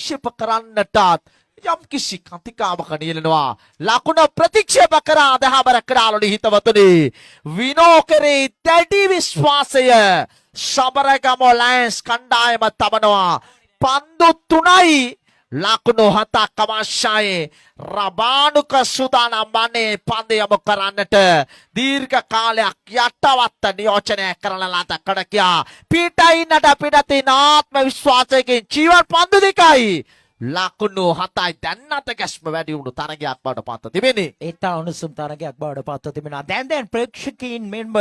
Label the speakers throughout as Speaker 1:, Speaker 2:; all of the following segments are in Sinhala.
Speaker 1: ප්‍රතික්ෂේප කරන්නටත් යම් කිසි කතිකාවක නියලනවා ලකුණ ප්‍රතික්ෂේප කරා දහබර කරාලු හිතවතුනි විනෝ කරේ දැඩි විශ්වාසය සබරගම ලයන්ස් කණ්ඩායම තබනවා පන්දු 3යි ලකුණු 7ක් අවශ්‍යයි රබානුක සූදානම් වන්නේ පන්දු යොමු කරන්නට දීර්ඝ කාලයක් යටවත් නියෝජනය කරන ලද කඩකියා පීටයින්නට පිටතින් ආත්ම විශ්වාසයකින් ජීවන් පන්දු දෙකයි ලකුණු 7යි දැන්නත ගැස්ම වැඩි වුණු තරගයක් බවට පත් තිබෙන්නේ.
Speaker 2: ඒතා උණුසුම් තරගයක් බවට පත් තිබෙනවා. දැන් ප්‍රේක්ෂකයින් මෙන්ම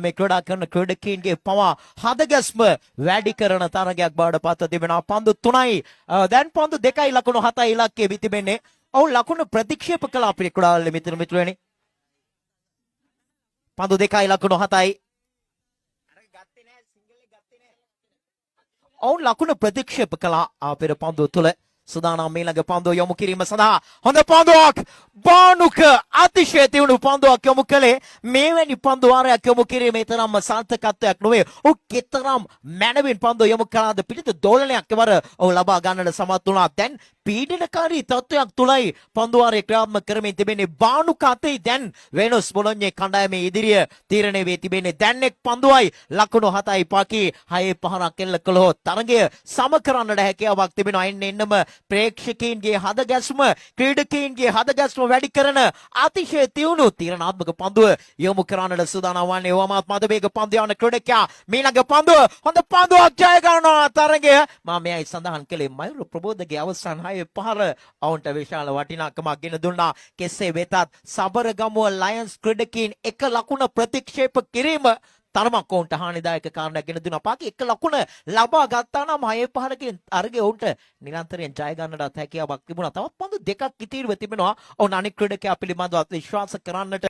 Speaker 2: මේ ක්‍රීඩා කරන ක්‍රීඩකයින්ගේ පවා හදගැස්ම වැඩි කරන තරගයක් බවට පත් තිබෙනවා. පන්දු 3යි දැන් පන්දු 2යි ලකුණු 7යි ඉලක්කයේ තිබෙන්නේ. ඔව් ලකුණු ප්‍රතික්ෂේප කළ අපේ ක්‍රීඩාවල මිතුරුනි. පන්දු 2යි ලකුණු 7යි. ඔව් ලකුණු ප්‍රතික්ෂේප කළා අපේ පන්දු තුල. සුදානම් ඊළඟ පන්දුව යොමු කිරීම සඳහා හොඳ පන්දුවක් බානුක අතිශය තියුණු පන්දුවක් යොමු කළේ මේවැනි පන්දු වාරයක් යොමු කිරීමේ තරම්ම සාර්ථකත්වයක් නොවේ. ඔහු කෙතරම් මැනවින් පන්දුව යොමු කළාද පිළිත දෝලනයක් වර ඔහු ලබා ගන්නට සමත් වුණා. දැන් පීඩනකාරී තත්වයක් තුලයි පන්දු වාරය ක්‍රියාත්මක කරමින් තිබෙන්නේ. බානුක අතේ දැන් වෙනස් බොලොඤ්ඤේ කණ්ඩායමේ ඉදිරිය තීරණය වී තිබෙන්නේ. දැන් එක් පන්දුවයි ලකුණු 7යි පාකි 6 පහරක් එල්ල කළොත් තරගය සම කරන්නට හැකියාවක් තිබෙනවා. එන්නම ප්‍රේක්ෂකයින්ගේ හදගැස්ම ක්‍රීඩකයින්ගේ හදගැස්ම වැඩි කරන අතිශය තියුණු තීරණාත්මක පන්දුව යොමු කරන්නට සූදානම් වන්නේ වමාත් මදවේග පන්දු යවන ක්‍රීඩකයා මීළඟ පන්දුව හොඳ පන්දුවක් ජය ගන්නවා තරගය. මම මෙයයි සඳහන් කළේ මයුර ප්‍රබෝධගේ අවසන් 6 පහර අවුන්ට විශාල වටිනාකමක් ගෙන දුන්නා. කෙසේ වෙතත් සබරගමුව ලයන්ස් ක්‍රීඩකයින් එක ලකුණ ප්‍රතික්ෂේප කිරීම තරමක් ඔවුන්ට හානිදායක කාරණයක් ගෙන දුන්නා. පාකි එක ලකුණ ලබා ගත්තා නම් 6 5කින් අරගේ ඔවුන්ට නිරන්තරයෙන් ජය ගන්නටත් හැකියාවක් තිබුණා. තවත් පන්දු දෙකක් ඉතිරිව තිබෙනවා. ඔවුන් අනික් ක්‍රීඩකයා පිළිබඳව විශ්වාස කරන්නට